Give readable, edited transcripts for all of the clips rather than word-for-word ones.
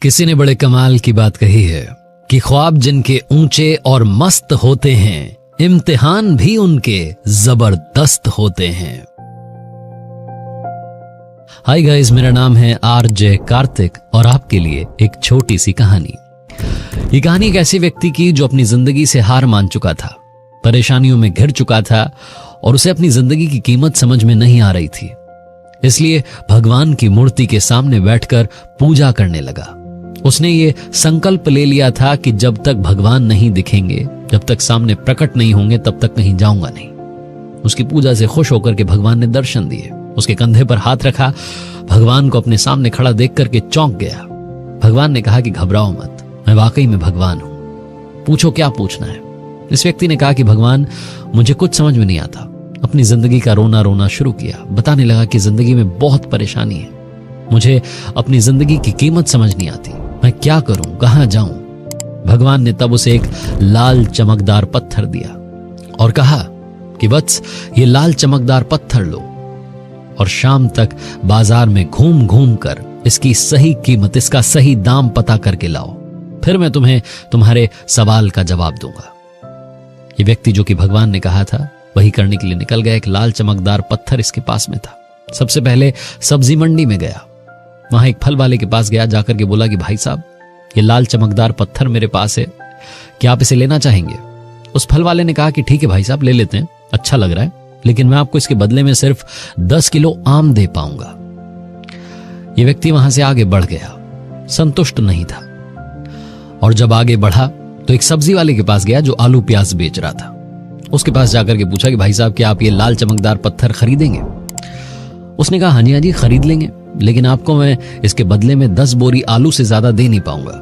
किसी ने बड़े कमाल की बात कही है कि ख्वाब जिनके ऊंचे और मस्त होते हैं, इम्तिहान भी उनके जबरदस्त होते हैं। हाय गाइस, मेरा नाम है आरजे कार्तिक और आपके लिए एक छोटी सी कहानी। ये कहानी एक ऐसे व्यक्ति की जो अपनी जिंदगी से हार मान चुका था, परेशानियों में घिर चुका था और उसे अपनी जिंदगी की कीमत समझ में नहीं आ रही थी। इसलिए भगवान की मूर्ति के सामने बैठकर पूजा करने लगा। उसने ये संकल्प ले लिया था कि जब तक भगवान नहीं दिखेंगे, जब तक सामने प्रकट नहीं होंगे, तब तक कहीं जाऊंगा नहीं। उसकी पूजा से खुश होकर के भगवान ने दर्शन दिए, उसके कंधे पर हाथ रखा, भगवान को अपने सामने खड़ा देख करके चौंक गया। भगवान ने कहा कि घबराओ मत, मैं वाकई में भगवान हूं, पूछो क्या पूछना है। इस व्यक्ति ने कहा कि भगवान, मुझे कुछ समझ में नहीं आता। अपनी जिंदगी का रोना रोना शुरू किया, बताने लगा कि जिंदगी में बहुत परेशानी है, मुझे अपनी जिंदगी की कीमत समझ नहीं आती, मैं क्या करूं, कहां जाऊं। भगवान ने तब उसे एक लाल चमकदार पत्थर दिया और कहा कि वत्स, ये लाल चमकदार पत्थर लो और शाम तक बाजार में घूम घूम कर इसकी सही कीमत, इसका सही दाम पता करके लाओ, फिर मैं तुम्हें तुम्हारे सवाल का जवाब दूंगा। ये व्यक्ति जो कि भगवान ने कहा था वही करने के लिए निकल गया। एक लाल चमकदार पत्थर इसके पास में था। सबसे पहले सब्जी मंडी में गया, वहां एक फल वाले के पास गया, जाकर के बोला कि भाई साहब, ये लाल चमकदार पत्थर मेरे पास है, क्या आप इसे लेना चाहेंगे? उस फल वाले ने कहा कि ठीक है भाई साहब, ले लेते हैं, अच्छा लग रहा है, लेकिन मैं आपको इसके बदले में सिर्फ 10 किलो आम दे पाऊंगा। ये व्यक्ति वहां से आगे बढ़ गया, संतुष्ट नहीं था, और जब आगे बढ़ा तो एक सब्जी वाले के पास गया जो आलू प्याज बेच रहा था। उसके पास जाकर के पूछा कि भाई साहब, क्या आप ये लाल चमकदार पत्थर खरीदेंगे? उसने कहा हाँ जी खरीद लेंगे, लेकिन आपको मैं इसके बदले में 10 बोरी आलू से ज्यादा दे नहीं पाऊंगा।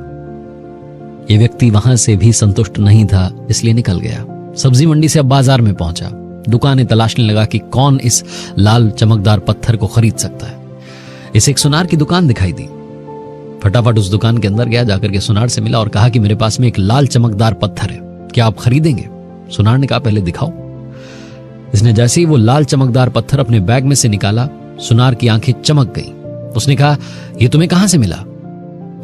ये व्यक्ति वहां से भी संतुष्ट नहीं था, इसलिए निकल गया। सब्जी मंडी से अब बाजार में पहुंचा, दुकानें तलाशने लगा कि कौन इस लाल चमकदार पत्थर को खरीद सकता है। इसे एक सुनार की दुकान दिखाई दी, फटाफट उस दुकान के अंदर गया, जाकर के सुनार से मिला और कहा कि मेरे पास में एक लाल चमकदार पत्थर है, क्या आप खरीदेंगे? सुनार ने कहा पहले दिखाओ। इसने जैसे ही वो लाल चमकदार पत्थर अपने बैग में से निकाला, सुनार की आंखें चमक गई। उसने कहा, ये तुम्हें कहां से मिला?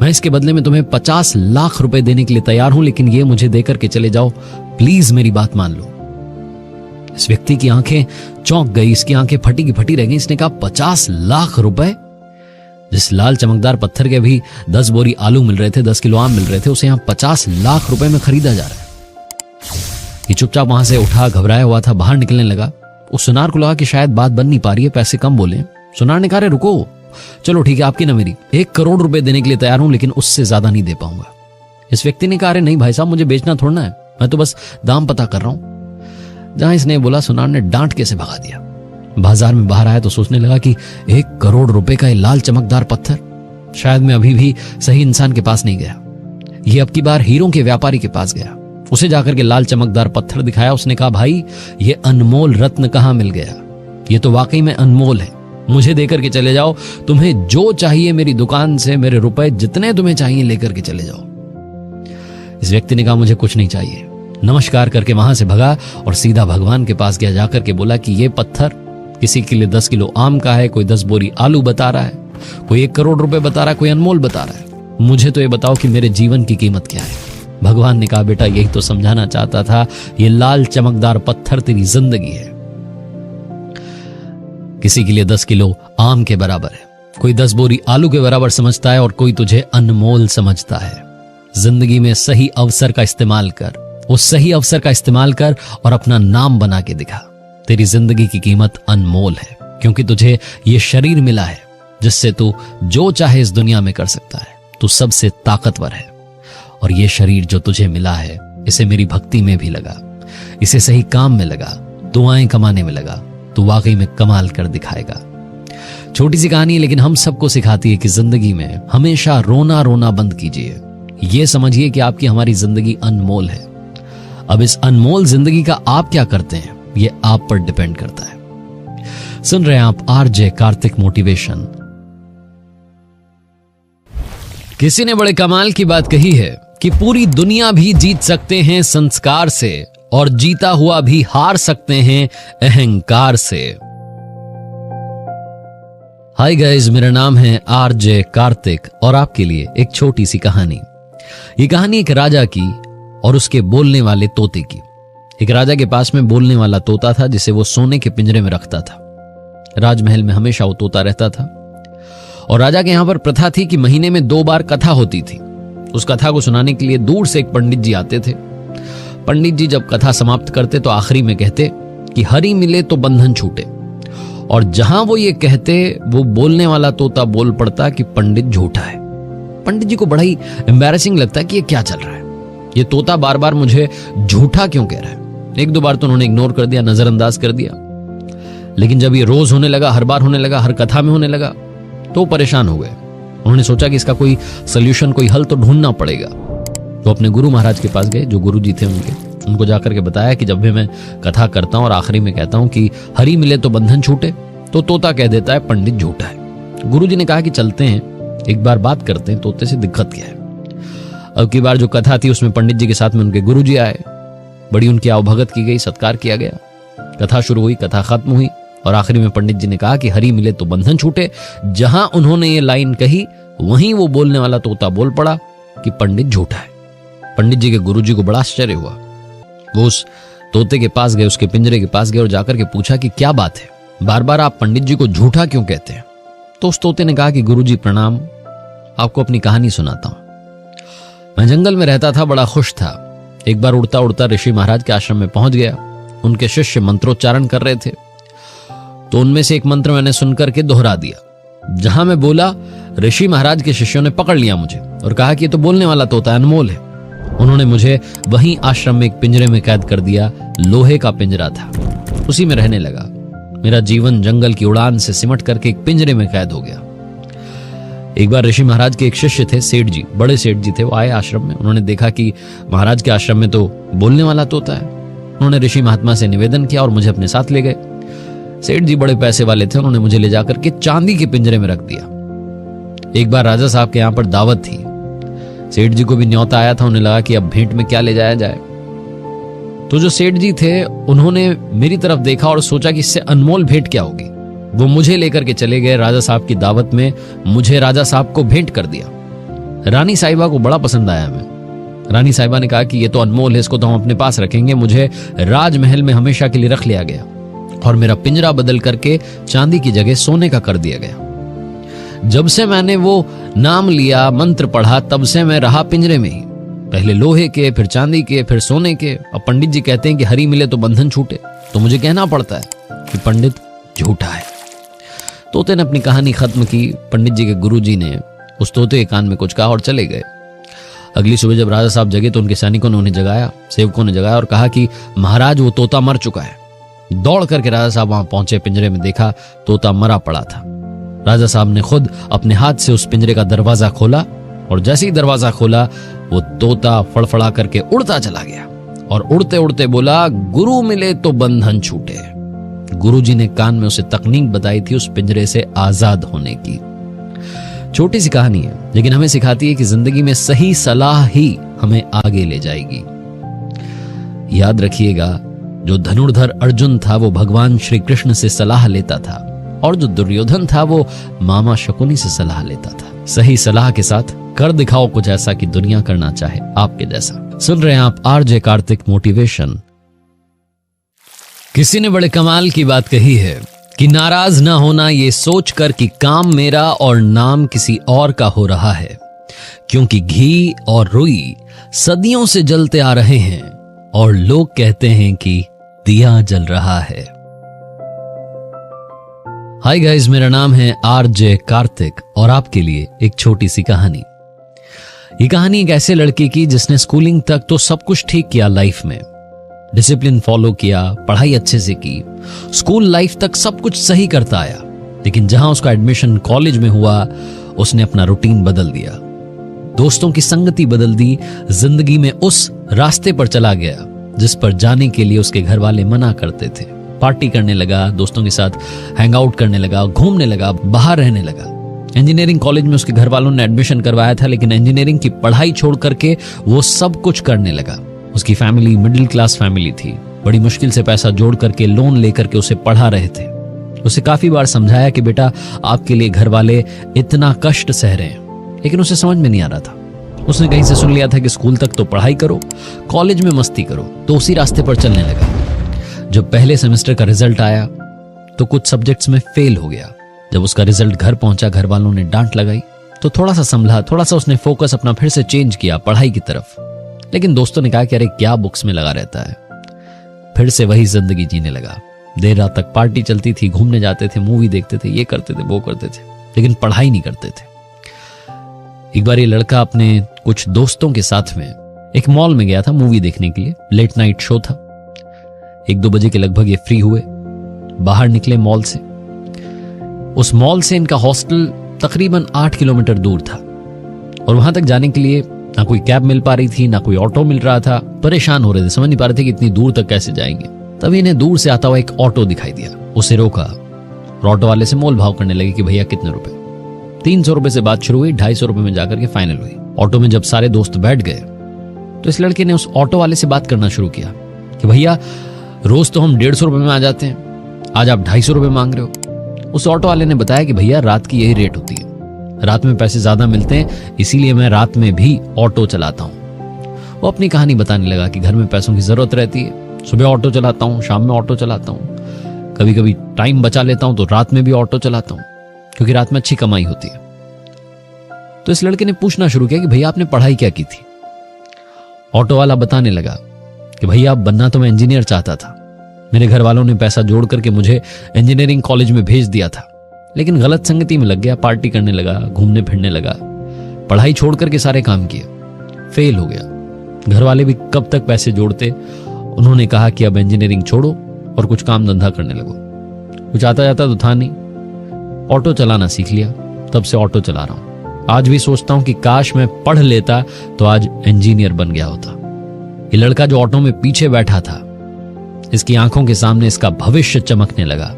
मैं इसके बदले में तुम्हें 50 लाख रुपए देने के लिए तैयार हूं, लेकिन ये मुझे देकर के चले जाओ, प्लीज मेरी बात मान लो। इस व्यक्ति की आंखें चौंक गई, इसकी आंखें फटी की फटी रह गई। इसने कहा 50 लाख रुपए? जिस लाल चमकदार पत्थर के भी 10 बोरी आलू मिल रहे थे, 10 किलो आम मिल रहे थे, उसे यहां 50 लाख रुपए में खरीदा जा रहा है। ये चुपचाप वहां से उठा, घबराया हुआ था, बाहर निकलने लगा। उस सुनार को लगा कि शायद बात बन नहीं पा रही है, पैसे कम बोले। सुनार ने कहा, अरे रुको, चलो ठीक है, आपकी ना मेरी, 1 करोड़ रुपए देने के लिए तैयार हूं, लेकिन उससे ज्यादा नहीं दे पाऊंगा। इस व्यक्ति ने कहा, अरे नहीं भाई साहब, मुझे बेचना थोड़ना है, मैं तो बस दाम पता कर रहा हूं। जहां इसने बोला, सुनार ने डांट के से भगा दिया। बाजार में बाहर आया तो सोचने लगा कि 1 करोड़ रुपए का ये लाल चमकदार पत्थर, शायद मैं अभी भी सही इंसान के पास नहीं गया। ये अब की बार हीरों के व्यापारी के पास गया, उसे जाकर के लाल चमकदार पत्थर दिखाया। उसने कहा, भाई ये अनमोल रत्न कहां मिल गया? ये तो वाकई में अनमोल है, मुझे देकर के चले जाओ, तुम्हें जो चाहिए मेरी दुकान से, मेरे रुपए जितने तुम्हें चाहिए लेकर के चले जाओ। इस व्यक्ति ने कहा, मुझे कुछ नहीं चाहिए, नमस्कार करके वहां से भगा और सीधा भगवान के पास गया। जाकर के बोला कि ये पत्थर किसी के लिए 10 किलो आम का है, कोई 10 बोरी आलू बता रहा है, कोई 1 करोड़ रुपए बता रहा है, कोई अनमोल बता रहा है, मुझे तो ये बताओ कि मेरे जीवन की कीमत क्या है? भगवान ने कहा, बेटा यही तो समझाना चाहता था, ये लाल चमकदार पत्थर तेरी जिंदगी है। किसी के लिए 10 किलो आम के बराबर है, कोई 10 बोरी आलू के बराबर समझता है, और कोई तुझे अनमोल समझता है। जिंदगी में सही अवसर का इस्तेमाल कर, उस सही अवसर का इस्तेमाल कर और अपना नाम बना के दिखा। तेरी जिंदगी की कीमत अनमोल है, क्योंकि तुझे ये शरीर मिला है जिससे तू जो चाहे इस दुनिया में कर सकता है। तू सबसे ताकतवर है, और ये शरीर जो तुझे मिला है, इसे मेरी भक्ति में भी लगा, इसे सही काम में लगा, दुआएं कमाने में लगा, तू वाकई में कमाल कर दिखाएगा। छोटी सी कहानी, लेकिन हम सबको सिखाती है कि जिंदगी में हमेशा रोना रोना बंद कीजिए। ये समझिए कि आपकी हमारी जिंदगी अनमोल है। अब इस अनमोल जिंदगी का आप क्या करते हैं, ये आप पर डिपेंड करता है। सुन रहे हैं आप आरजे कार्तिक मोटिवेशन। किसी ने बड़े कमाल की बात कही है कि पूरी दुनिया भी जीत सकते हैं संस्कार से, और जीता हुआ भी हार सकते हैं अहंकार से। हाय गाइस, मेरा नाम है आरजे कार्तिक और आपके लिए एक छोटी सी कहानी। ये कहानी एक राजा की और उसके बोलने वाले तोते की। एक राजा के पास में बोलने वाला तोता था जिसे वो सोने के पिंजरे में रखता था। राजमहल में हमेशा वो तोता रहता था और राजा के यहां पर प्रथा थी कि महीने में 2 बार कथा होती थी। उस कथा को सुनाने के लिए दूर से एक पंडित जी आते थे। पंडित जी जब कथा समाप्त करते तो आखिरी में कहते कि हरि मिले तो बंधन छूटे, और जहां वो ये कहते वो बोलने वाला तोता बोल पड़ता कि पंडित झूठा है। पंडित जी को बड़ा ही एम्बैरेसिंग लगता है कि ये क्या चल रहा है, ये तोता बार बार मुझे झूठा क्यों कह रहा है। 1-2 बार तो उन्होंने इग्नोर कर दिया, नजरअंदाज कर दिया, लेकिन जब ये रोज होने लगा, हर बार होने लगा, हर कथा में होने लगा, तो परेशान हो गए। उन्होंने सोचा कि इसका कोई सोल्यूशन, कोई हल तो ढूंढना पड़ेगा। तो अपने गुरु महाराज के पास गए, जो गुरु जी थे उनको जाकर के बताया कि जब भी मैं कथा करता हूं और आखिरी में कहता हूं कि हरि मिले तो बंधन छूटे, तो तोता कह देता है पंडित झूठा है। गुरु जी ने कहा कि चलते हैं, एक बार बात करते हैं, तोते से दिक्कत क्या है। अब की बार जो कथा थी उसमें पंडित जी के साथ में उनके गुरु जी आए, बड़ी उनकी आवभगत की गई, सत्कार किया गया। कथा शुरू हुई, कथा खत्म हुई और आखिरी में पंडित जी ने कहा कि हरि मिले तो बंधन छूटे। जहां उन्होंने ये लाइन कही वहीं वो बोलने वाला तोता बोल पड़ा कि पंडित झूठा है। पंडित जी के गुरु जी को बड़ा आश्चर्य हुआ। वो उस तोते के पास गए, उसके पिंजरे के पास गए और जाकर के पूछा कि क्या बात है, बार बार आप पंडित जी को झूठा क्यों कहते हैं। तो उस तोते ने कहा कि गुरु जी प्रणाम, आपको अपनी कहानी सुनाता हूं। मैं जंगल में रहता था, बड़ा खुश था। एक बार उड़ता उड़ता ऋषि महाराज के आश्रम में पहुंच गया। उनके शिष्य मंत्रोच्चारण कर रहे थे, तो उनमें से एक मंत्र मैंने सुनकर के दोहरा दिया। जहां मैं बोला, ऋषि महाराज के शिष्यों ने पकड़ लिया मुझे और कहा कि ये तो बोलने वाला तोता है, अनमोल है। उन्होंने मुझे वहीं आश्रम में एक पिंजरे में कैद कर दिया। लोहे का पिंजरा था, उसी में रहने लगा। मेरा जीवन जंगल की उड़ान से सिमट करके एक पिंजरे में कैद हो गया। एक बार ऋषि महाराज के एक शिष्य थे, सेठ जी, बड़े सेठ जी थे, वो आए आश्रम में। उन्होंने देखा कि महाराज के आश्रम में तो बोलने वाला तोता है। उन्होंने ऋषि महात्मा से निवेदन किया और मुझे अपने साथ ले गए। सेठ जी बड़े पैसे वाले थे, उन्होंने मुझे ले जाकर के चांदी के पिंजरे में रख दिया। एक बार राजा साहब के यहां पर दावत थी, सेठ जी को भी न्योता आया था। उन्हें लगा कि अब भेंट में क्या ले जाया जाए। तो जो सेठ जी थे उन्होंने मेरी तरफ देखा और सोचा कि इससे अनमोल भेंट क्या होगी। वो मुझे लेकर के चले गए राजा साहब की दावत में, मुझे राजा साहब को भेंट कर दिया। रानी साहिबा को बड़ा पसंद आया मैं। रानी साहिबा ने कहा कि ये तो अनमोल है, इसको तो हम अपने पास रखेंगे। मुझे राजमहल में हमेशा के लिए रख लिया गया और मेरा पिंजरा बदल करके चांदी की जगह सोने का कर दिया गया। जब से मैंने वो नाम लिया, मंत्र पढ़ा, तब से मैं रहा पिंजरे में ही। पहले लोहे के, फिर चांदी के, फिर सोने के। अब पंडित जी कहते हैं कि हरि मिले तो बंधन छूटे, तो मुझे कहना पड़ता है कि पंडित झूठा है। तोते ने अपनी कहानी खत्म की। पंडित जी के गुरु जी ने उस तोते के कान में कुछ कहा और चले गए। अगली सुबह जब राजा साहब जगे तो उनके सैनिकों ने उन्हें जगाया, सेवकों ने जगाया और कहा कि महाराज वो तोता मर चुका है। दौड़ करके राजा साहब वहां पहुंचे, पिंजरे में देखा तोता मरा पड़ा था। राजा साहब ने खुद अपने हाथ से उस पिंजरे का दरवाजा खोला और जैसे ही दरवाजा खोला वो तोता फड़फड़ा करके उड़ता चला गया और उड़ते उड़ते बोला, गुरु मिले तो बंधन छूटे। गुरुजी ने कान में उसे तकनीक बताई थी उस पिंजरे से आजाद होने की। छोटी सी कहानी है, लेकिन हमें सिखाती है कि जिंदगी में सही सलाह ही हमें आगे ले जाएगी। याद रखिएगा, जो धनुर्धर अर्जुन था वो भगवान श्री कृष्ण से सलाह लेता था और जो दुर्योधन था वो मामा शकुनी से सलाह लेता था। सही सलाह के साथ कर दिखाओ कुछ ऐसा कि दुनिया करना चाहे आपके जैसा। सुन रहे हैं आप आरजे कार्तिक मोटिवेशन। किसी ने बड़े कमाल की बात कही है कि नाराज ना होना ये सोचकर कि काम मेरा और नाम किसी और का हो रहा है, क्योंकि घी और रुई सदियों से जलते आ रहे हैं और लोग कहते हैं कि दिया जल रहा है। हाय गाइस, मेरा नाम है आरजे कार्तिक और आपके लिए एक छोटी सी कहानी। ये कहानी एक ऐसे लड़के की जिसने स्कूलिंग तक तो सब कुछ ठीक किया, लाइफ में डिसिप्लिन फॉलो किया, पढ़ाई अच्छे से की, स्कूल लाइफ तक सब कुछ सही करता आया, लेकिन जहां उसका एडमिशन कॉलेज में हुआ उसने अपना रूटीन बदल दिया, दोस्तों की संगति बदल दी, जिंदगी में उस रास्ते पर चला गया जिस पर जाने के लिए उसके घर वाले मना करते थे। पार्टी करने लगा, दोस्तों के साथ हैंग आउट करने लगा, घूमने लगा, बाहर रहने लगा। इंजीनियरिंग कॉलेज में उसके घर वालों ने एडमिशन करवाया था, लेकिन इंजीनियरिंग की पढ़ाई छोड़ करके वो सब कुछ करने लगा। उसकी फैमिली मिडिल क्लास फैमिली थी, बड़ी मुश्किल से पैसा जोड़ करके लोन लेकर के उसे पढ़ा रहे थे। उसे काफी बार समझाया कि बेटा आपके लिए घर वाले इतना कष्ट सह रहे हैं, लेकिन उसे समझ में नहीं आ रहा था। उसने कहीं से सुन लिया था कि स्कूल तक तो पढ़ाई करो, कॉलेज में मस्ती करो, तो उसी रास्ते पर चलने लगा। जब पहले सेमेस्टर का रिजल्ट आया तो कुछ सब्जेक्ट्स में फेल हो गया। जब उसका रिजल्ट घर पहुंचा, घर वालों ने डांट लगाई तो थोड़ा सा संभला, थोड़ा सा उसने फोकस अपना फिर से चेंज किया पढ़ाई की तरफ। लेकिन दोस्तों ने कहा कि अरे क्या बुक्स में लगा रहता है। फिर से वही जिंदगी जीने लगा। देर रात तक पार्टी चलती थी, घूमने जाते थे, मूवी देखते थे, ये करते थे, वो करते थे, लेकिन पढ़ाई नहीं करते थे। एक बार ये लड़का अपने कुछ दोस्तों के साथ में एक मॉल में गया था मूवी देखने के लिए। लेट नाइट शो था। 1-2 बजे के लगभग ये फ्री हुए, बाहर निकले मॉल से। उस मॉल से इनका हॉस्टल तकरीबन 8 किलोमीटर दूर था और वहां तक जाने के लिए ना कोई कैब मिल पा रही थी, ना कोई ऑटो मिल रहा था। परेशान हो रहे थे, समझ नहीं पा रहे थे कि इतनी दूर तक कैसे जाएंगे। तभी इन्हें दूर से आता हुआ एक ऑटो दिखाई दिया। उसे रोका और ऑटो वाले से मोल भाव करने लगे कि भैया कितने रुपए। 300 रुपए से बात शुरू हुई, 250 रुपए में जाकर के फाइनल हुई। ऑटो में जब सारे दोस्त बैठ गए तो इस लड़के ने उस ऑटो वाले से बात करना शुरू किया कि भैया रोज तो हम 150 रुपए में आ जाते हैं, आज आप 250 रुपए मांग रहे हो। उस ऑटो वाले ने बताया कि भैया रात की यही रेट होती है, रात में पैसे ज्यादा मिलते हैं, इसीलिए मैं रात में भी ऑटो चलाता हूं। वो अपनी कहानी बताने लगा कि घर में पैसों की जरूरत रहती है, सुबह ऑटो चलाता हूं, शाम में ऑटो चलाता हूं, कभी कभी टाइम बचा लेता हूं तो रात में भी ऑटो चलाता हूं, क्योंकि रात में अच्छी कमाई होती है। तो इस लड़के ने पूछना शुरू किया कि भैया आपने पढ़ाई क्या की थी। ऑटो वाला बताने लगा कि भैया बनना तो मैं इंजीनियर चाहता था, मेरे घर वालों ने पैसा जोड़ करके मुझे इंजीनियरिंग कॉलेज में भेज दिया था, लेकिन गलत संगति में लग गया, पार्टी करने लगा, घूमने फिरने लगा, पढ़ाई छोड़ करके सारे काम किए, फेल हो गया। घर वाले भी कब तक पैसे जोड़ते, उन्होंने कहा कि अब इंजीनियरिंग छोड़ो और कुछ काम धंधा करने लगो। कुछ आता जाता तो था नहीं, ऑटो चलाना सीख लिया, तब से ऑटो चला रहा हूं। आज भी सोचता हूं कि काश मैं पढ़ लेता तो आज इंजीनियर बन गया होता। ये लड़का जो ऑटो में पीछे बैठा था, इसकी आंखों के सामने इसका भविष्य चमकने लगा।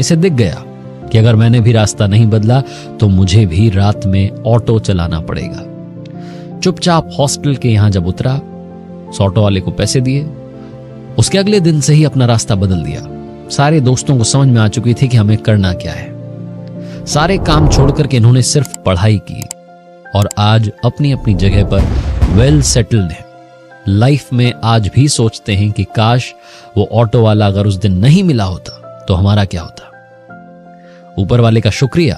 इसे दिख गया कि अगर मैंने भी रास्ता नहीं बदला तो मुझे भी रात में ऑटो चलाना पड़ेगा। चुपचाप हॉस्टल के यहां जब उतरा, उस ऑटो वाले को पैसे दिए, उसके अगले दिन से ही अपना रास्ता बदल दिया। सारे दोस्तों को समझ में आ चुकी थी कि हमें करना क्या है। सारे काम छोड़कर के इन्होंने सिर्फ पढ़ाई की और आज अपनी अपनी जगह पर वेल सेटल्ड है। लाइफ में आज भी सोचते हैं कि काश वो ऑटो वाला अगर उस दिन नहीं मिला होता तो हमारा क्या होता। ऊपर वाले का शुक्रिया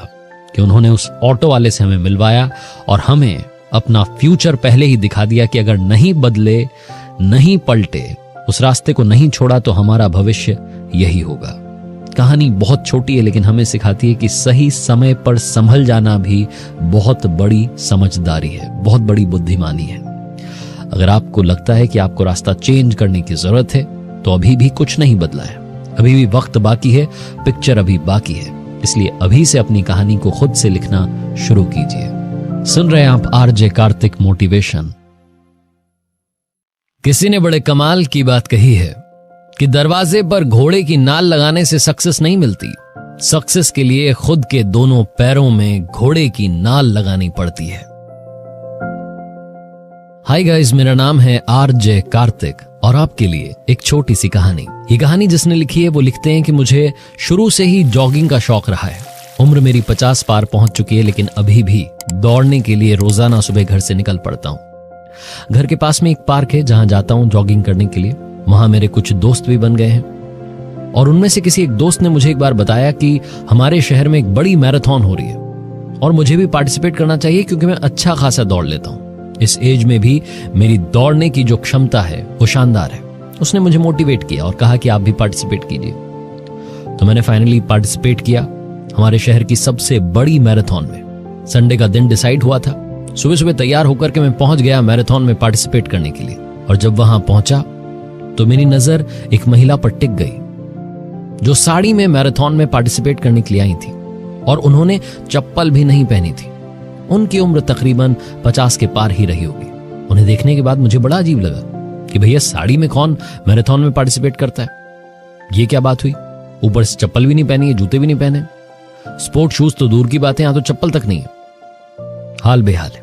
कि उन्होंने उस ऑटो वाले से हमें मिलवाया और हमें अपना फ्यूचर पहले ही दिखा दिया कि अगर नहीं बदले, नहीं पलटे, उस रास्ते को नहीं छोड़ा तो हमारा भविष्य यही होगा। कहानी बहुत छोटी है लेकिन हमें सिखाती है कि सही समय पर संभल जाना भी बहुत बड़ी समझदारी है, बहुत बड़ी बुद्धिमानी है। अगर आपको लगता है कि आपको रास्ता चेंज करने की जरूरत है तो अभी भी कुछ नहीं बदला है, अभी भी वक्त बाकी है, पिक्चर अभी बाकी है। इसलिए अभी से अपनी कहानी को खुद से लिखना शुरू कीजिए। सुन रहे हैं आप आरजे कार्तिक मोटिवेशन। किसी ने बड़े कमाल की बात कही है कि दरवाजे पर घोड़े की नाल लगाने से सक्सेस नहीं मिलती, सक्सेस के लिए खुद के दोनों पैरों में घोड़े की नाल लगानी पड़ती है। हाय गाइस, मेरा नाम है आरजे कार्तिक और आपके लिए एक छोटी सी कहानी। ये कहानी जिसने लिखी है वो लिखते हैं कि मुझे शुरू से ही जॉगिंग का शौक रहा है। उम्र मेरी 50 पार पहुंच चुकी है लेकिन अभी भी दौड़ने के लिए रोजाना सुबह घर से निकल पड़ता हूं। घर के पास में एक पार्क है जहां जाता हूं जॉगिंग करने के लिए। वहां मेरे कुछ दोस्त भी बन गए हैं और उनमें से किसी एक दोस्त ने मुझे एक बार बताया कि हमारे शहर में एक बड़ी मैराथन हो रही है और मुझे भी पार्टिसिपेट करना चाहिए क्योंकि मैं अच्छा खासा दौड़ लेता हूं। इस एज में भी मेरी दौड़ने की जो क्षमता है वो शानदार है। उसने मुझे मोटिवेट किया और कहा कि आप भी पार्टिसिपेट कीजिए। तो मैंने फाइनली पार्टिसिपेट किया हमारे शहर की सबसे बड़ी मैराथन में। संडे का दिन डिसाइड हुआ था। सुबह सुबह तैयार होकर के मैं पहुंच गया मैराथन में पार्टिसिपेट करने के लिए। और जब वहां पहुंचा तो मेरी नजर एक महिला पर टिक गई जो साड़ी में मैराथन में पार्टिसिपेट करने के लिए आई थी और उन्होंने चप्पल भी नहीं पहनी थी। उनकी उम्र तकरीबन 50 के पार ही रही होगी। उन्हें देखने के बाद मुझे बड़ा अजीब लगा कि भैया साड़ी में कौन मैराथन में पार्टिसिपेट करता है, ये क्या बात हुई। ऊपर से चप्पल भी नहीं पहनी है, जूते भी नहीं पहने, स्पोर्ट शूज तो दूर की बात है, यहां तो चप्पल तक नहीं है। हाल बेहाल है।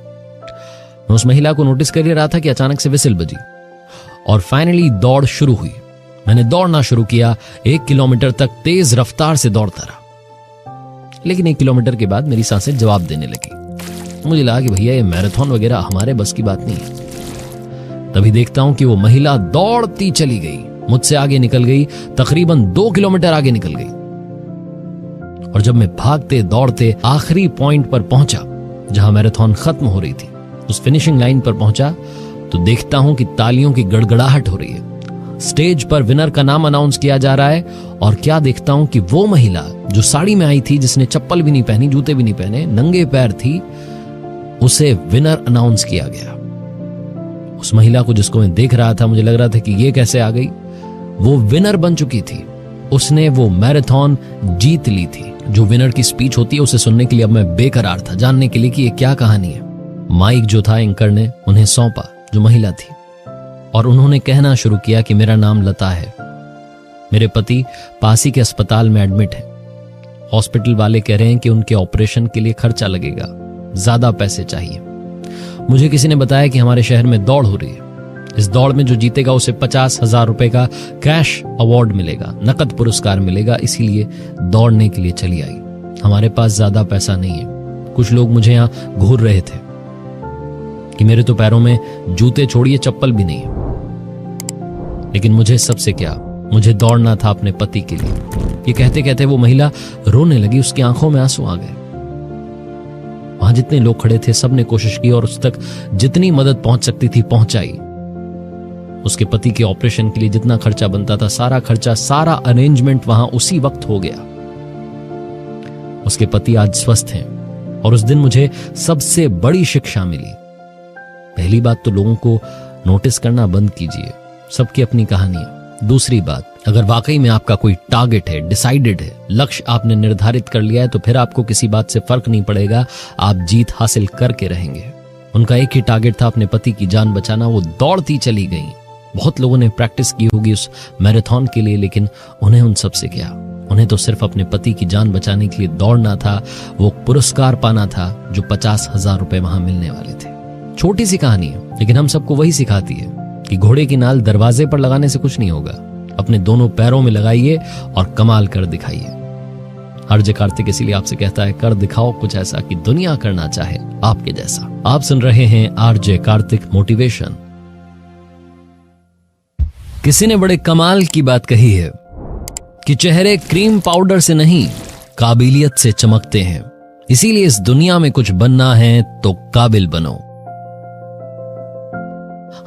मैं उस महिला को नोटिस कर ही रहा था कि अचानक से विसिल बजी और फाइनली दौड़ शुरू हुई। मैंने दौड़ना शुरू किया। 1 किलोमीटर तक तेज रफ्तार से दौड़ता रहा। लेकिन 1 किलोमीटर के बाद मेरी सांसें जवाब देने लगी। मुझे लगा कि भैया ये मैराथन वगैरह हमारे बस की बात नहीं है। तभी देखता हूं कि वो महिला दौड़ती चली गई, मुझसे आगे निकल गई, तकरीबन 2 किलोमीटर आगे निकल गई। और जब मैं भागते दौड़ते आखिरी पॉइंट पर पहुंचा जहां मैराथन खत्म हो रही थी, उस फिनिशिंग लाइन पर पहुंचा तो देखता हूं कि तालियों की गड़गड़ाहट हो रही है। स्टेज पर विनर का नाम अनाउंस किया जा रहा है और क्या देखता हूं कि वो महिला जो साड़ी में आई थी, जिसने चप्पल भी नहीं पहनी, जूते भी नहीं पहने, नंगे पैर थी, उसे विनर अनाउंस किया गया। उस महिला को जिसको मैं देख रहा था, मुझे लग रहा था कि ये कैसे आ गई, वो विनर बन चुकी थी। उसने वो मैराथन जीत ली थी। जो विनर की स्पीच होती है उसे सुनने के लिए अब मैं बेकरार था, जानने के लिए कि ये क्या कहानी है। माइक जो था एंकर ने उन्हें सौंपा, जो महिला थी, और उन्होंने कहना शुरू किया कि मेरा नाम लता है, मेरे पति पास ही के अस्पताल में एडमिट है, हॉस्पिटल वाले कह रहे हैं कि उनके ऑपरेशन के लिए खर्चा लगेगा, ज्यादा पैसे चाहिए। मुझे किसी ने बताया कि हमारे शहर में दौड़ हो रही है, इस दौड़ में जो जीतेगा उसे 50,000 रुपए का कैश अवार्ड मिलेगा, नकद पुरस्कार मिलेगा, इसीलिए दौड़ने के लिए चली आई। हमारे पास ज्यादा पैसा नहीं है। कुछ लोग मुझे यहां घूर रहे थे कि मेरे तो पैरों में जूते छोड़िए चप्पल भी नहीं है, लेकिन मुझे सबसे क्या, मुझे दौड़ना था अपने पति के लिए। ये कहते कहते वो महिला रोने लगी, उसकी आंखों में आंसू आ गए। वहां जितने लोग खड़े थे सबने कोशिश की और उस तक जितनी मदद पहुंच सकती थी पहुंचाई। उसके पति के ऑपरेशन के लिए जितना खर्चा बनता था, सारा खर्चा, सारा अरेंजमेंट वहां उसी वक्त हो गया। उसके पति आज स्वस्थ हैं और उस दिन मुझे सबसे बड़ी शिक्षा मिली। पहली बात तो लोगों को नोटिस करना बंद कीजिए, सबकी अपनी कहानी है। दूसरी बात, अगर वाकई में आपका कोई टारगेट है, डिसाइडेड है, लक्ष्य आपने निर्धारित कर लिया है, तो फिर आपको किसी बात से फर्क नहीं पड़ेगा, आप जीत हासिल करके रहेंगे। उनका एक ही टारगेट था, अपने पति की जान बचाना। वो दौड़ती चली गई। बहुत लोगों ने प्रैक्टिस की होगी उस मैराथन के लिए, लेकिन उन्हें उन सब से क्या, उन्हें तो सिर्फ अपने पति की जान बचाने के लिए दौड़ना था, वो पुरस्कार पाना था जो 50,000 रुपए वहां मिलने वाले थे। छोटी सी कहानी है, लेकिन हम सबको वही सिखाती है कि घोड़े की नाल दरवाजे पर लगाने से कुछ नहीं होगा, अपने दोनों पैरों में लगाइए और कमाल कर दिखाइए। आरजे कार्तिक इसीलिए आपसे कहता है, कर दिखाओ कुछ ऐसा कि दुनिया करना चाहे आपके जैसा। आप सुन रहे हैं आरजे कार्तिक मोटिवेशन। किसी ने बड़े कमाल की बात कही है कि चेहरे क्रीम पाउडर से नहीं, काबिलियत से चमकते हैं। इसीलिए इस दुनिया में कुछ बनना है तो काबिल बनो।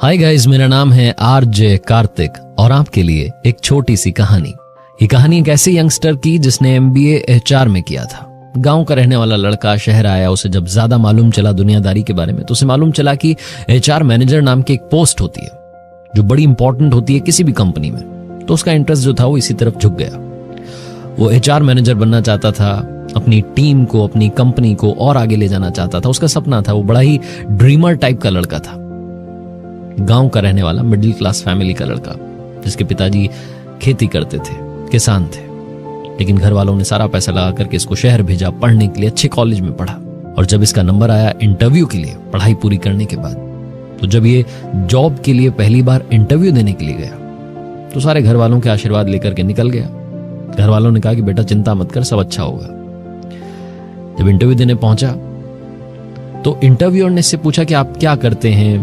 हाय गाइस, मेरा नाम है आरजे कार्तिक और आपके लिए एक छोटी सी कहानी। ये कहानी एक ऐसे यंगस्टर की जिसने MBA HR में किया था। गांव का रहने वाला लड़का शहर आया। उसे जब ज्यादा मालूम चला दुनियादारी के बारे में, तो उसे मालूम चला कि HR मैनेजर नाम की एक पोस्ट होती है जो बड़ी इंपॉर्टेंट होती है किसी भी कंपनी में। तो उसका इंटरेस्ट जो था वो इसी तरफ झुक गया। वो HR मैनेजर बनना चाहता था, अपनी टीम को, अपनी कंपनी को और आगे ले जाना चाहता था। उसका सपना था। वो बड़ा ही ड्रीमर टाइप का लड़का था। गांव का रहने वाला मिडिल क्लास फैमिली का लड़का, जिसके पिताजी खेती करते थे, किसान थे। लेकिन घर वालों ने सारा पैसा लगा करके इसको शहर भेजा पढ़ने के लिए, अच्छे कॉलेज में पढ़ा। और जब इसका नंबर आया इंटरव्यू के लिए, पढ़ाई पूरी करने के बाद, तो जब ये जॉब के लिए पहली बार इंटरव्यू देने के लिए गया, तो सारे घर वालों के आशीर्वाद लेकर के निकल गया। घर वालों ने कहा कि बेटा चिंता मत कर, सब अच्छा होगा। जब इंटरव्यू देने पहुंचा तो इंटरव्यूअर ने इससे पूछा कि आप क्या करते हैं,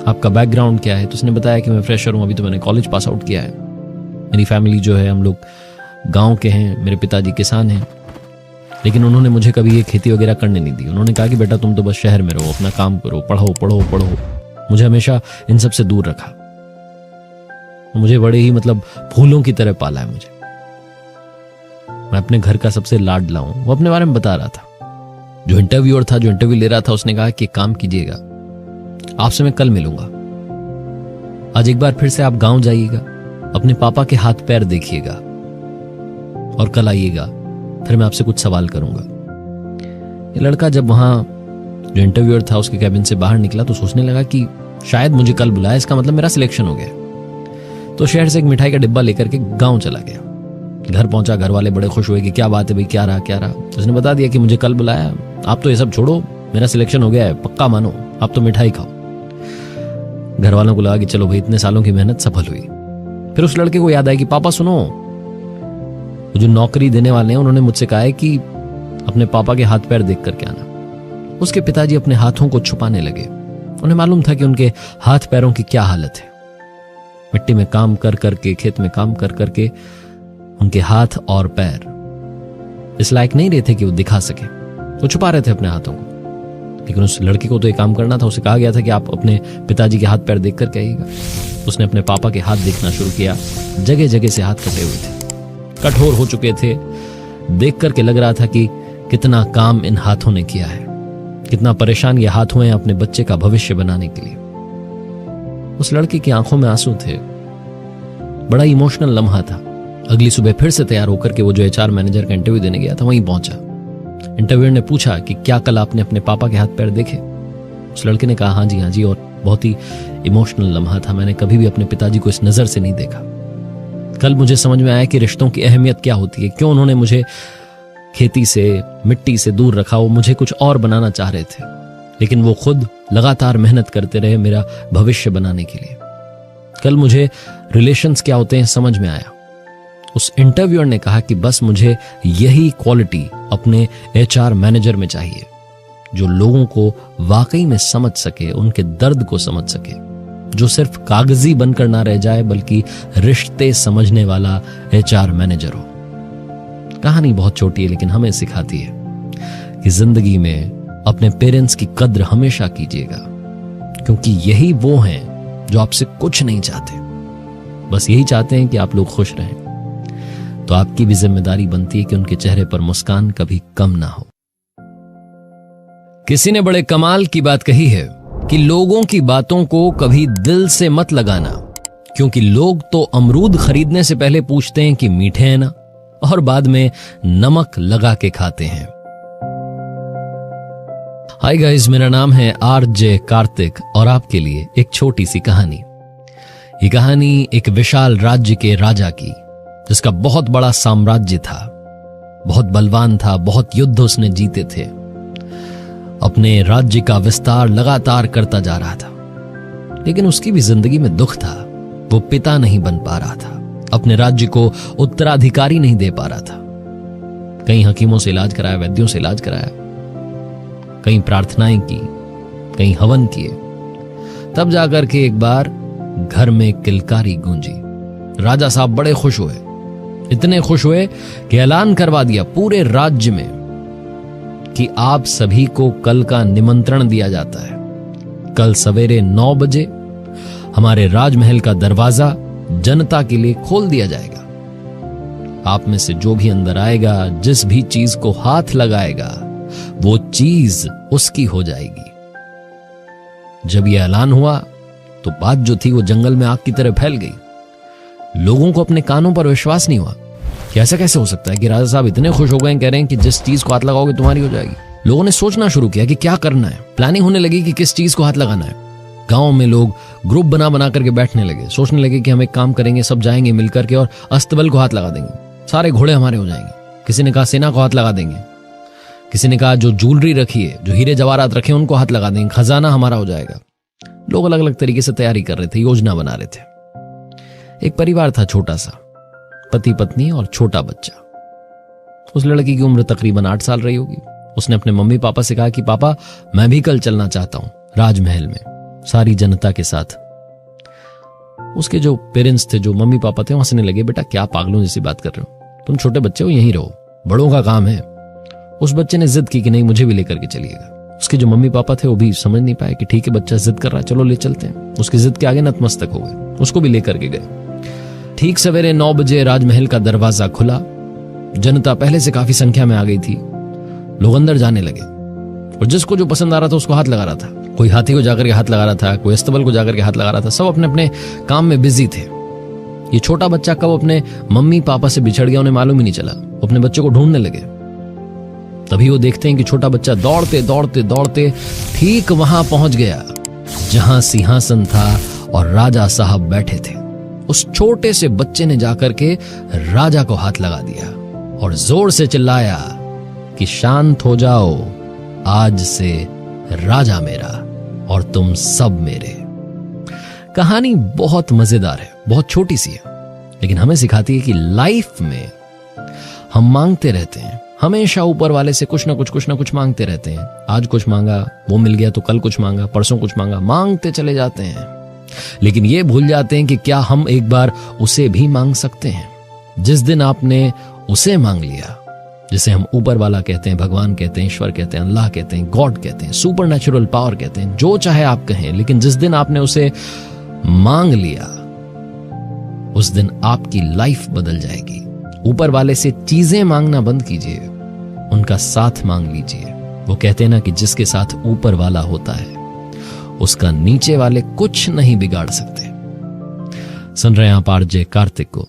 आपका बैकग्राउंड क्या है। तो उसने बताया कि मैं फ्रेशर हूं, अभी तो मैंने कॉलेज पास आउट किया है। मेरी फैमिली जो है, हम लोग गांव के हैं, मेरे पिताजी किसान हैं, लेकिन उन्होंने मुझे कभी ये खेती वगैरह करने नहीं दी। उन्होंने कहा कि बेटा तुम तो बस शहर में रहो, अपना काम करो, पढ़ो पढ़ो पढ़ो। मुझे हमेशा इन सब से दूर रखा। मुझे बड़े ही फूलों की तरह पाला है मुझे। मैं अपने घर का सबसे लाडला हूं। वो अपने बारे में बता रहा था। जो इंटरव्यूअर था, जो इंटरव्यू ले रहा था, उसने कहा कि काम कीजिएगा, आपसे मैं कल मिलूंगा। आज एक बार फिर से आप गांव जाइएगा, अपने पापा के हाथ पैर देखिएगा और कल आइएगा, फिर मैं आपसे कुछ सवाल करूंगा। ये लड़का जब वहां जो इंटरव्यूअर था उसके कैबिन से बाहर निकला तो सोचने लगा कि शायद मुझे कल बुलाया, इसका मतलब मेरा सिलेक्शन हो गया। तो शहर से एक मिठाई का डिब्बा लेकर के गांव चला गया। घर पहुंचा, घर वाले बड़े खुश हुए कि क्या बात है भाई, क्या रहा क्या रहा। उसने बता दिया कि मुझे कल बुलाया, आप तो ये सब छोड़ो, मेरा सिलेक्शन हो गया है, पक्का मानो, आप तो मिठाई खाओ। घर वालों को लगा कि चलो भाई, इतने सालों की मेहनत सफल हुई। फिर उस लड़के को याद आया कि पापा सुनो, जो नौकरी देने वाले हैं उन्होंने मुझसे कहा है कि अपने पापा के हाथ पैर देख करके आना। उसके पिताजी अपने हाथों को छुपाने लगे। उन्हें मालूम था कि उनके हाथ पैरों की क्या हालत है। मिट्टी में काम कर करके, खेत में काम कर करके उनके हाथ और पैर इस लायक नहीं रहे थे कि वो दिखा सके। वो छुपा रहे थे अपने हाथों को। लेकिन उस लड़के को तो एक काम करना था। उसे कहा गया था कि आप अपने पिताजी के हाथ पैर देख कर आइएगा। उसने अपने पापा के हाथ देखना शुरू किया। जगह जगह से हाथ कटे हुए थे, कठोर हो चुके थे। देख करके लग रहा था कि कितना काम इन हाथों ने किया है, कितना परेशान ये हाथ हुए हैं अपने बच्चे का भविष्य बनाने के लिए। उस लड़के की आंखों में आंसू थे। बड़ा इमोशनल लम्हा था। अगली सुबह फिर से तैयार होकर के वो जो एचआर मैनेजर का इंटरव्यू देने गया था वहीं पहुंचा। इंटरव्यूअर ने पूछा कि क्या कल आपने अपने पापा के हाथ पैर देखे? उस लड़के ने कहा हाँ जी, और बहुत ही इमोशनल लम्हा था। मैंने कभी भी अपने पिताजी को इस नजर से नहीं देखा। कल मुझे समझ में आया कि रिश्तों की अहमियत क्या होती है, क्यों उन्होंने मुझे खेती से, मिट्टी से दूर रखा। वो मुझे कुछ और बनाना चाह रहे थे, लेकिन वो खुद लगातार मेहनत करते रहे मेरा भविष्य बनाने के लिए। कल मुझे रिलेशंस क्या होते हैं समझ में आया। उस इंटरव्यूअर ने कहा कि बस मुझे यही क्वालिटी अपने एचआर मैनेजर में चाहिए, जो लोगों को वाकई में समझ सके, उनके दर्द को समझ सके, जो सिर्फ कागजी बनकर ना रह जाए बल्कि रिश्ते समझने वाला एचआर मैनेजर हो। कहानी बहुत छोटी है लेकिन हमें सिखाती है कि जिंदगी में अपने पेरेंट्स की कद्र हमेशा कीजिएगा, क्योंकि यही वो हैं जो आपसे कुछ नहीं चाहते, बस यही चाहते हैं कि आप लोग खुश रहें। तो आपकी भी जिम्मेदारी बनती है कि उनके चेहरे पर मुस्कान कभी कम ना हो। किसी ने बड़े कमाल की बात कही है कि लोगों की बातों को कभी दिल से मत लगाना, क्योंकि लोग तो अमरूद खरीदने से पहले पूछते हैं कि मीठे हैं ना, और बाद में नमक लगा के खाते हैं। हाय गाइस, मेरा नाम है आरजे कार्तिक और आपके लिए एक छोटी सी कहानी। ये कहानी एक विशाल राज्य के राजा की, जिसका बहुत बड़ा साम्राज्य था, बहुत बलवान था, बहुत युद्ध उसने जीते थे, अपने राज्य का विस्तार लगातार करता जा रहा था। लेकिन उसकी भी जिंदगी में दुख था। वो पिता नहीं बन पा रहा था, अपने राज्य को उत्तराधिकारी नहीं दे पा रहा था। कई हकीमों से इलाज कराया, वैद्यों से इलाज कराया, कई प्रार्थनाएं की, कई हवन किए, तब जाकर के एक बार घर में किलकारी गूंजी। राजा साहब बड़े खुश हुए, इतने खुश हुए कि ऐलान करवा दिया पूरे राज्य में कि आप सभी को कल का निमंत्रण दिया जाता है। कल सवेरे 9 बजे हमारे राजमहल का दरवाजा जनता के लिए खोल दिया जाएगा। आप में से जो भी अंदर आएगा, जिस भी चीज को हाथ लगाएगा, वो चीज उसकी हो जाएगी। जब यह ऐलान हुआ तो बात जो थी वो जंगल में आग की तरह फैल गई। लोगों को अपने कानों पर विश्वास नहीं हुआ कि ऐसा कैसे हो सकता है कि राजा साहब इतने खुश हो गए, कह रहे हैं कि जिस चीज को हाथ लगाओगे तुम्हारी हो जाएगी। लोगों ने सोचना शुरू किया कि क्या करना है। प्लानिंग होने लगी कि किस चीज को हाथ लगाना है। गांव में लोग ग्रुप बना बना करके बैठने लगे, सोचने लगे कि हम एक काम करेंगे, सब जाएंगे मिलकर के और अस्तबल को हाथ लगा देंगे, सारे घोड़े हमारे हो जाएंगे। किसी ने कहा सेना को हाथ लगा देंगे, किसी ने कहा जो ज्वेलरी रखी है, जो हीरे जवाहरात रखे उनको हाथ लगा देंगे, खजाना हमारा हो जाएगा। लोग अलग अलग तरीके से तैयारी कर रहे थे, योजना बना रहे थे। एक परिवार था छोटा सा, पति पत्नी और छोटा बच्चा। उस लड़की की उम्र तकरीबन 8 साल रही होगी। उसने अपने मम्मी पापा से कहा कि पापा मैं भी कल चलना चाहता हूं राजमहल में सारी जनता के साथ। उसके जो पेरेंट्स थे, जो मम्मी पापा थे, हंसने लगे, बेटा क्या पागलों जैसी बात कर रहे हो, तुम छोटे बच्चे हो, यहीं रहो, बड़ों का काम है। उस बच्चे ने जिद की कि नहीं मुझे भी लेकर के चलिएगा। उसके जो मम्मी पापा थे वो भी समझ नहीं पाए कि ठीक है बच्चा जिद कर रहा है, चलो ले चलते हैं। उसकी जिद के आगे नतमस्तक हो गए, उसको भी लेकर के गए। ठीक सवेरे 9 बजे राजमहल का दरवाजा खुला। जनता पहले से काफी संख्या में आ गई थी। लोग अंदर जाने लगे और जिसको जो पसंद आ रहा था उसको हाथ लगा रहा था। कोई हाथी को जाकर के हाथ लगा रहा था, कोई अस्तबल को जाकर के हाथ लगा रहा था। सब अपने अपने काम में बिजी थे। ये छोटा बच्चा कब अपने मम्मी पापा से बिछड़ गया उन्हें मालूम ही नहीं चला। अपने बच्चे को ढूंढने लगे। तभी वो देखते हैं कि छोटा बच्चा दौड़ते दौड़ते दौड़ते ठीक वहां पहुंच गया जहां सिंहासन था और राजा साहब बैठे थे। उस छोटे से बच्चे ने जाकर के राजा को हाथ लगा दिया और जोर से चिल्लाया कि शांत हो जाओ, आज से राजा मेरा और तुम सब मेरे। कहानी बहुत मजेदार है, बहुत छोटी सी है, लेकिन हमें सिखाती है कि लाइफ में हम मांगते रहते हैं, हमेशा ऊपर वाले से कुछ ना कुछ मांगते रहते हैं। आज कुछ मांगा, वो मिल गया, तो कल कुछ मांगा, परसों कुछ मांगा, मांगते चले जाते हैं। लेकिन ये भूल जाते हैं कि क्या हम एक बार उसे भी मांग सकते हैं। जिस दिन आपने उसे मांग लिया, जिसे हम ऊपर वाला कहते हैं, भगवान कहते हैं, ईश्वर कहते हैं, अल्लाह कहते हैं, गॉड कहते हैं, सुपर नेचुरल पावर कहते हैं, जो चाहे आप कहें, लेकिन जिस दिन आपने उसे मांग लिया, उस दिन आपकी लाइफ बदल जाएगी। ऊपर वाले से चीजें मांगना बंद कीजिए, उनका साथ मांग लीजिए। वो कहते हैं ना कि जिसके साथ ऊपर वाला होता है उसका नीचे वाले कुछ नहीं बिगाड़ सकते। सुन रहे हैं आप आरजे कार्तिक को